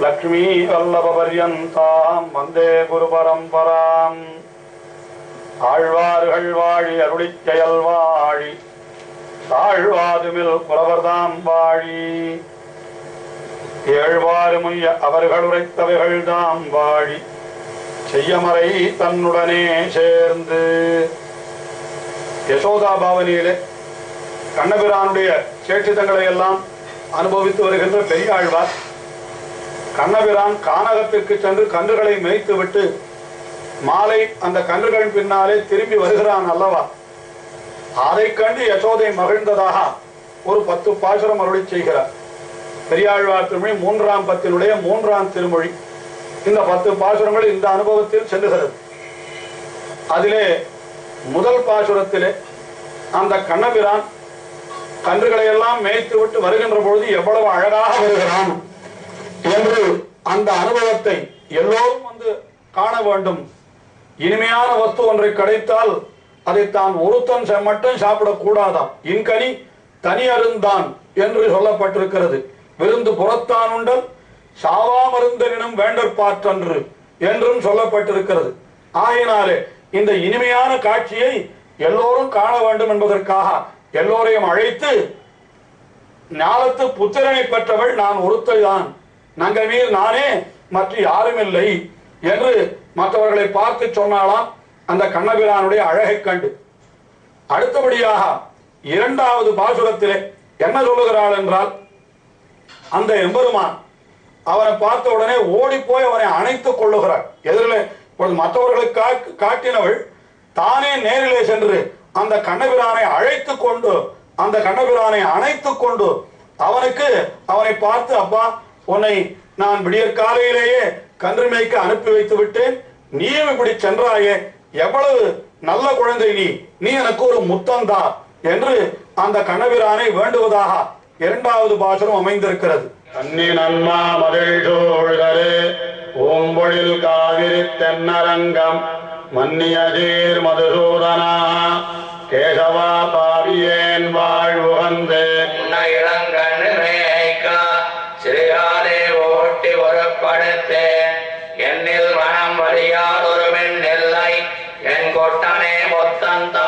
लक्ष्मी वल्लभपर्यन्तां वन्दे गुरुपरम्पराम् ஆழ்வார்கள் வாழி அருளிச் செயல் வாழி தாழ்வாதுமில் புலவர்தாம் வாழி ஏழ்வாறு முய்ய அவர்கள் உரைத்தவைகள் தாம் வாழி செய்யமறை தன்னுடனே சேர்ந்து. யசோதா பாவனியிலே கண்ணபிரானுடைய சேட்சிதங்களை எல்லாம் அனுபவித்து வருகின்ற பெரியாழ்வார் கண்ணபிரான் கானகத்திற்கு சென்று கன்றுகளை மேய்த்து விட்டு மாலை அந்த கன்றுகள் பின்னாலே திரும்பி வருகிறான் அல்லவா, அதை கண்டு யசோதை மகிழ்ந்ததாக ஒரு 10 பாசுரம் அருளி செய்கிறார். பெரியாழ்வார் திருமொழி 3ஆம் பத்தினுடைய 3ஆம் திருமொழி. இந்த 10 பாசுரங்கள் இந்த அனுபவத்தில் செல்லுகிறது. அதிலே முதல் பாசுரத்திலே அந்த கண்ணபிரான் கன்றுகளை எல்லாம் மேய்த்து விட்டு வருகின்ற பொழுது எவ்வளவு அழகாக வருகிறான் என்று அந்த அனுபவத்தை எல்லோரும் வந்து காண வேண்டும். இனிமையான வஸ்து ஒன்றை கிடைத்தால் அதை தான் ஒருத்தன் மட்டும் சாப்பிடக்கூடாதாம். இன்கனி தனி அருந்தான் என்று சொல்லப்பட்டிருக்கிறது. விருந்து புறத்தான் உண்டல் சாவாமருந்தனினும் வேண்டற்பாற்றன்று என்றும் சொல்லப்பட்டிருக்கிறது. ஆகையினாலே இந்த இனிமையான காட்சியை எல்லோரும் காண வேண்டும் என்பதற்காக எல்லோரையும் அழைத்து, ஞாலத்து புத்திரனை பெற்றவள் நான் ஒருத்தைதான், நங்கள் மீது நானே மற்ற யாரும் இல்லை என்று மற்றவர்களை பார்த்து சொன்னாலாம் அந்த கண்ணபிரானுடைய அழகை கண்டு. அடுத்தபடியாக 2வது பாசுரத்திலே என்ன சொல்லுகிறாள் என்றால், அந்த எம்பெருமான் அவனை பார்த்த உடனே ஓடி போய் அவனை அணைத்துக் கொள்ளுகிறார். எதிரிலே மற்றவர்களுக்கு காட்டினவள் தானே நேரிலே சென்று அந்த கண்ணபிரானை அழைத்து கொண்டு அந்த கண்ணபிரானை அணைத்துக் கொண்டு அவனை பார்த்து, அப்பா உன்னை நான் விடியற் காலையிலேயே கன்று மேய்க்க அனுப்பி வைத்து விட்டேன், நீயும் இப்படி சென்றாயே, எவ்வளவு நல்ல குழந்தை நீ எனக்கு ஒரு முத்தந்தா என்று அந்த கண்ணபிரானை வேண்டுவதாக 2வது பாசுரம் அமைந்திருக்கிறது. கண்ணி நன்மா மதில் சூழ்தரு ஓம்பொழில் காவிரி தென்னரங்கம் மன்னியதீர் மதுசூதனா கேசவா பாவியேன் வாழ்வுகந்து இளங்கண்ணு மேய்க்கா சிறியாலே ஓட்டி ஒருப்படுத்து என்னில் மனம் வழியார் ஒரு மென் நெல்லை என் கொட்டனே மொத்தந்தா.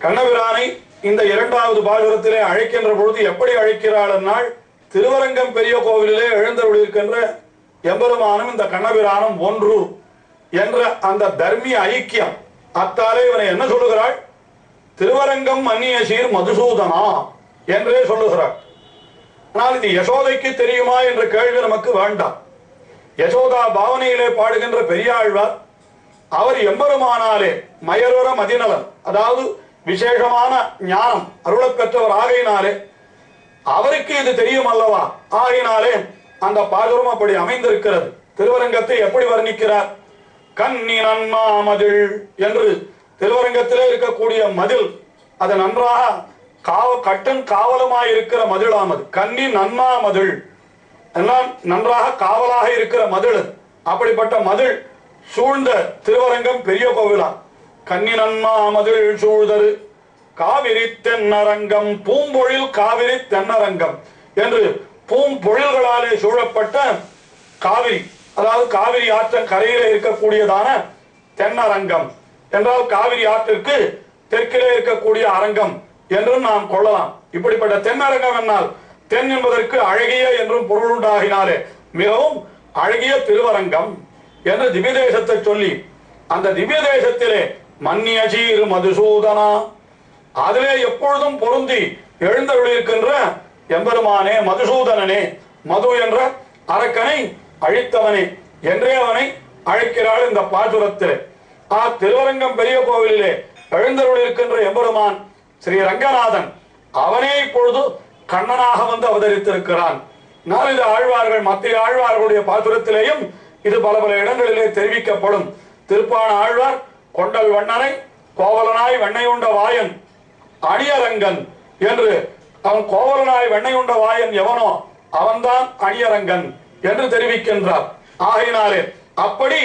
கண்ணபிரானை இந்த 2வது பாசுரத்திலே அழைக்கின்ற பொழுது எப்படி அழைக்கிறாள் என்னால், திருவரங்கம் பெரிய கோவிலிலே எழுந்தருளிருக்கின்ற எம்பெருமானும் இந்த கண்ணபிரானும் ஒன்று என்ற அந்த தர்மிய ஐக்கியம். அத்தாலே இவனை என்ன சொல்லுகிறாள், திருவரங்கம் மன்னிய சீர் மதுசூதனா என்றே சொல்லுகிறாள். ஆனால் இது யசோதைக்கு தெரியுமா என்ற கேள்வி நமக்கு வேண்டாம். யசோதா பாவனையிலே பாடுகின்ற பெரியாழ்வார் அவர் எம்பெருமானாலே மயர்வர மதிநலன், அதாவது விசேஷமான ஞானம் அருளப் பெற்றவர் ஆகையினாலே அவருக்கு இது தெரியும் அல்லவா. ஆகையினாலே அந்த பாசுரம் அப்படி அமைந்திருக்கிறது. திருவரங்கத்தை எப்படி வர்ணிக்கிறார், கண்ணி நன்மா மதில் என்று திருவரங்கத்திலே இருக்கக்கூடிய மதில், அது நன்றாக கட்டன் காவலமாய் இருக்கிற மதிலாமது. கண்ணி நன்மா மதில் எல்லாம் நன்றாக காவலாக இருக்கிற மதில். அப்படிப்பட்ட மதில் சூழ்ந்த திருவரங்கம் பெரிய கோவிலா. கண்ணி நன்மா மதில் சூழ்தரு காவிரி தென்னரங்கம் பூம்பொழில் காவிரி தென்னரங்கம் என்று பூம்பொழில்களாலே சூழப்பட்ட காவிரி, அதாவது காவிரி ஆற்றன் கரையிலே இருக்கக்கூடியதான தென்னரங்கம் என்றால் காவிரி ஆற்றிற்கு தெற்கிலே இருக்கக்கூடிய அரங்கம் என்றும் நாம் கொள்ளலாம். இப்படிப்பட்ட தென்னரங்கம் என்னால் தென் என்பதற்கு அழகிய என்றும் பொருள் உண்டாகினாலே மிகவும் அழகிய திருவரங்கம் என்று திவ்ய தேசத்தை சொல்லி, அந்த திவ்ய தேசத்திலே மன்னிய சீர் மதுசூதனா, அதிலே எப்பொழுதும் பொருந்தி எழுந்தருளிருக்கின்ற எம்பெருமானே மதுசூதனனே, மது என்ற அரக்கனை அழித்தவனே என்றே அவனை அழைக்கிறாள் இந்த பாசுரத்திலே. திருவரங்கம் பெரிய கோவிலிலே எழுந்தருளிருக்கின்ற எம்பெருமான் ஸ்ரீ ரங்கநாதன் அவனே இப்பொழுது கண்ணனாக வந்து அவதரித்திருக்கிறான். நாளித ஆழ்வார்கள் மத்திய ஆழ்வார்களுடைய பாசுரத்திலேயும் இது பல பல இடங்களிலே தெரிவிக்கப்படும். திருப்பான ஆழ்வார் கொண்டல் வண்ணனை கோவலனாய் வெண்ணெய் உண்ட வாயன் அணியரங்கன் என்று, அவன் கோவலனாய் வெண்ணெய் உண்ட வாயன் எவனோ அவன்தான் அணியரங்கன் என்று தெரிவிக்கின்றார். ஆகையினாலே அப்படி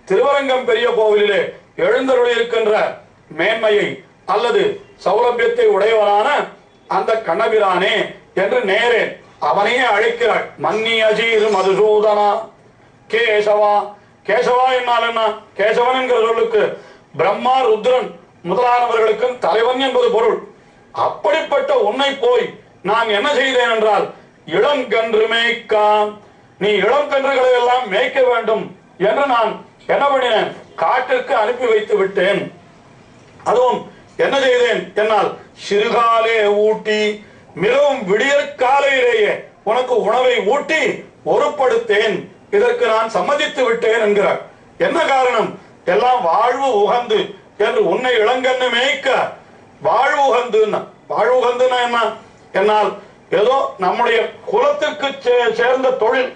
திருவரங்கம் பெரிய கோவிலிலே எழுந்தருளியிருக்கின்ற மேன்மையை அல்லது சௌலபியத்தை உடையவரான அந்த கண்ணபிரானே என்று நேரே அவனையே அழைக்கிறாள். மன்னி அஜீர் மதுசூதனா கேசவா. கேசவா என்னால் என்ன? கேசவன் என்கிற சொல்லுக்கு பிரம்மா ருத்ரன் முதலானவர்களுக்கும் தலைவன் என்பது பொருள். அப்படிப்பட்ட உன்னை போய் நான் என்ன செய்தேன் என்றால், இளங்கன்று மேய்க்கான், நீ இளம் கன்றுகளை எல்லாம் மேய்க்க வேண்டும் என்று நான் என்ன பண்ணினேன், காட்டிற்கு அனுப்பி வைத்து விட்டேன். அதுவும் என்ன செய்தேன் என்னால், சிறுகாலே ஊட்டி, மிகவும் விடியற் காலையிலேயே உனக்கு உணவை ஊட்டி ஒருப்படுத்தேன். இதற்கு நான் சம்மதித்து விட்டேன் என்கிறார். என்ன காரணம்? எல்லாம் வாழ்வு உகந்து என்று உன்னை இளங்கன்னு மேய்க்க வாழ்வு உகந்துன்னா. வாழ்வு உகந்துன்னா என்ன? என்னால் ஏதோ நம்முடைய குலத்துக்கு சேர்ந்த தொழில்,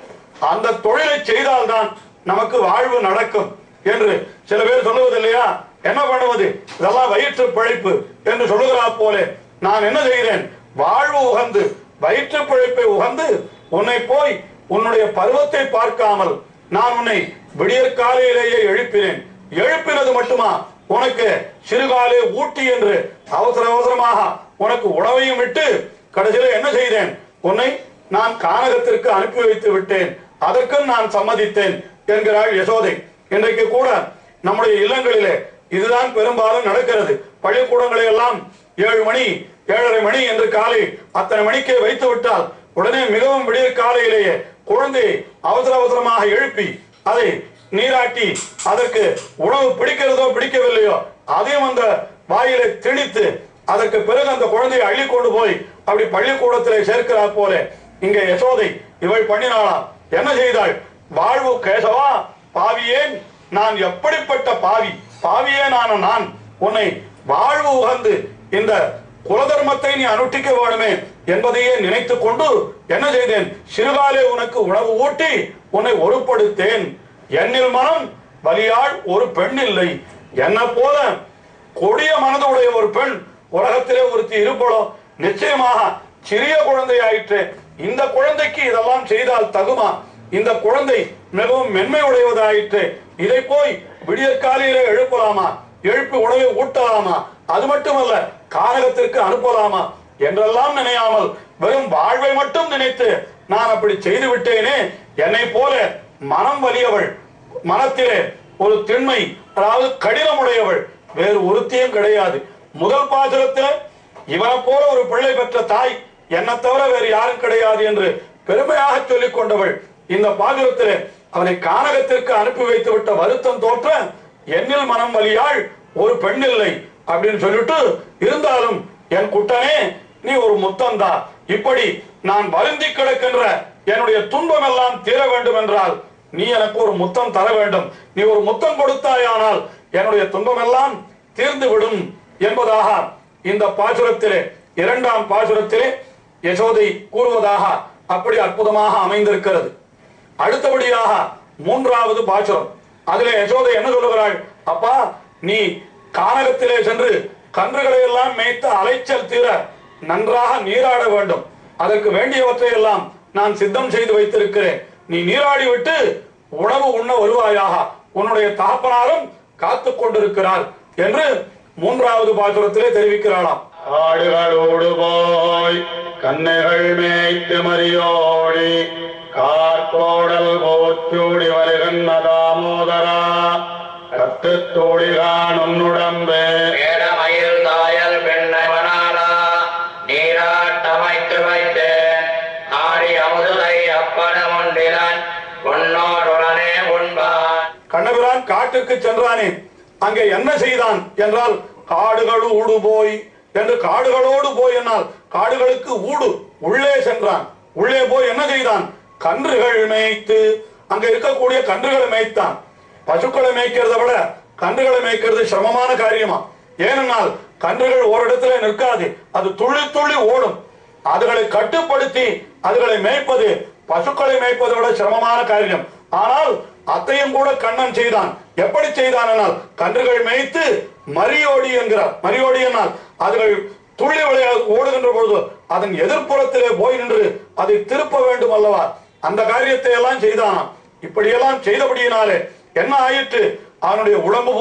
அந்த தொழிலை செய்தால்தான் நமக்கு வாழ்வு நடக்கும் என்று சில பேர் சொல்லுவது இல்லையா? என்ன பண்ணுவது, இதெல்லாம் வயிற்று பிழைப்பு என்று சொல்லுகிறா போல நான் என்ன செய்தேன், வாழ்வு உகந்து வயிற்று பிழைப்பை உகந்து உன்னை போய் உன்னுடைய பருவத்தை பார்க்காமல் நான் உன்னை விடியற் காலையிலேயே எழுப்பினேன். எழுப்பினது மட்டுமா, உனக்கு சிறுகாலே ஊட்டி என்று அவசர அவசரமாக உனக்கு உணவையும் விட்டு கடைசியில் என்ன செய்தேன், உன்னை நான் கானகத்திற்கு அனுப்பி வைத்து விட்டேன். அதற்கு நான் சம்மதித்தேன் என்கிறாள் யசோதை. இன்றைக்கு கூட நம்முடைய இல்லங்களிலே இதுதான் பெரும்பாலும் நடக்கிறது. பள்ளிக்கூடங்களை எல்லாம் 7 மணி 7:30 மணி என்று காலை அத்தனை மணிக்கே வைத்து விட்டால் உடனே மிகவும் விடியற் காலையிலேயே குழந்தையை அவசர அவசரமாக எழுப்பி அதை நீராட்டி அதற்கு உணவு பிடிக்கிறதோ பிடிக்கவில்லையோ அதையும் அந்த வாயிலை திணித்து அதற்கு பிறகு அந்த குழந்தையை அள்ளி கொண்டு போய் அப்படி பள்ளிக்கூடத்திலே சேர்க்கிறார் போல இங்கே யசோதை இவள் பண்ணினாளாம். என்ன செய்தாள்? வாழ்வு கேசவா பாவியேன், நான் எப்படிப்பட்ட பாவி, பாவியேனான நான் உன்னை வாழ்வு உகந்து இந்த குலதர்மத்தை நீ அனுஷ்டிக்க வேண்டுமே என்பதையே நினைத்துக் கொண்டு என்ன செய்தேன், சிறுகாலே உனக்கு உணவு ஊட்டி உன்னை ஒருப்படுத்தேன். என்னில் மனம் வலியாள் ஒரு பெண் இல்லை, என்ன போல கொடிய மனதுடைய ஒரு பெண் உலகத்திலே ஒருத்தி இருப்பளோ? நிச்சயமாக சிறிய குழந்தையாயிற்று. இந்த குழந்தைக்கு இதெல்லாம் செய்தால் தகுமா? இந்த குழந்தை மிகவும் மென்மை உடையவதாயிற்று. இதை போய் விடியற் காலையிலே எழுப்பலாமா? எழுப்பி உணவை ஊட்டலாமா? அது மட்டுமல்ல, கானகத்திற்கு அனுப்பலாமா என்றெல்லாம் நினையாமல் வெறும் வாழ்வை மட்டும் நினைத்து நான் அப்படி செய்து விட்டேனே. என்னை போல மனம் வலியவள், மனத்திலே ஒரு திண்மை அதாவது கடினமுடையவள் வேறு ஒருத்தியும் கிடையாது. முதல் பாசுரத்தில் இவனை போல ஒரு பிள்ளை பெற்ற தாய் என்னை தவிர வேறு யாரும் கிடையாது என்று பெருமையாக சொல்லிக் கொண்டவள் இந்த பாசுரத்திலே அவனை கானகத்திற்கு அனுப்பி வைத்து விட்ட வருத்தம் தோற்ற என்னில் மனம் வலியாள் ஒரு பெண் இல்லை அப்படின்னு சொல்லிட்டு, இருந்தாலும் என் குட்டனே நீ ஒரு முத்தந்தா, இப்படி நான் வருந்தி கிடக்கின்ற என்னுடைய துன்பம் எல்லாம் தீர வேண்டும் என்றால் நீ எனக்கு ஒரு முத்தம் தர வேண்டும். நீ ஒரு முத்தம் கொடுத்தாயானால் என்னுடைய துன்பம் எல்லாம் தீர்ந்து விடும் என்பதாக இந்த பாசுரத்திலே 2ஆம் பாசுரத்திலே யசோதை கூறுவதாக அப்படி அற்புதமாக அமைந்திருக்கிறது. அடுத்தபடியாக 3வது பாசுரம், அதிலே யசோதை என்ன சொல்லுகிறாள்? அப்பா, நீ கானகத்திலே சென்று கன்றுகளை எல்லாம் மேய்த்து அலைச்சல் தீர நன்றாக நீராட வேண்டும். அதற்கு வேண்டியவற்றை எல்லாம் நான் சித்தம் செய்து வைத்திருக்கிறேன். நீ நீராடி விட்டு உணவு உண்ண வருவாயாக, உன்னுடைய தகப்பனாரும் காத்து கொண்டிருக்கிறார் என்று 3வது பாசுரத்திலே தெரிவிக்கிறாளாம். ஆடுகளோடு போய் கண்ணைகள் மேய்த்து மறியோடி கார்கோடல் போச்சூடி வருகின்ற தாமோதரா கத்து தோழிகான் உன்னுடம்பே ஏடமயில் தாயல் பெண்ணவனாலா நீராட்டமைத்து வைத்தேன் ஆடி அமுதுதை அப்படம் உண்டிலன் உன்னோடுடனே உண்பான். கண்ணபிரான் காட்டுக்கு சென்றானே, அங்கே என்ன செய்தான் என்றால் காடுகளு ஊடு போய் என்று, காடுகளோடு போய் என்னால் காடுகளுக்கு ஊடு உள்ளே சென்றான். உள்ளே போய் என்ன செய்தான்? கன்றுகள் மேய்த்து, அங்க இருக்கக்கூடிய கன்றுகளை மேய்த்தான். பசுக்களை மேய்க்கிறத விட கன்றுகளை மேய்க்கிறது சிரமமான காரியமா? ஏனென்றால் கன்றுகள் ஓரிடத்துல நிற்காது, அது துள்ளி துள்ளி ஓடும். அதுகளை கட்டுப்படுத்தி அதுகளை மேய்ப்பது பசுக்களை மேய்ப்பதை விட சிரமமான காரியம். ஆனால் அத்தையும் கூட கண்ணன் செய்தான். எப்படி செய்தான் என்னால் கன்றுகள் மேய்த்து மரியோடி என்கிறார். மரியோடி என்னால் அதுகள் துள்ளி விளையாடு ஓடுகின்ற பொழுது அதன் எதிர்ப்புறத்திலே போய் நின்று அதை திருப்ப வேண்டும் அல்லவா, அந்த காரியத்தை எல்லாம் செய்தான். இப்படியெல்லாம் செய்தபடியினாலே என்ன ஆயிற்று, அவனுடைய உடம்பு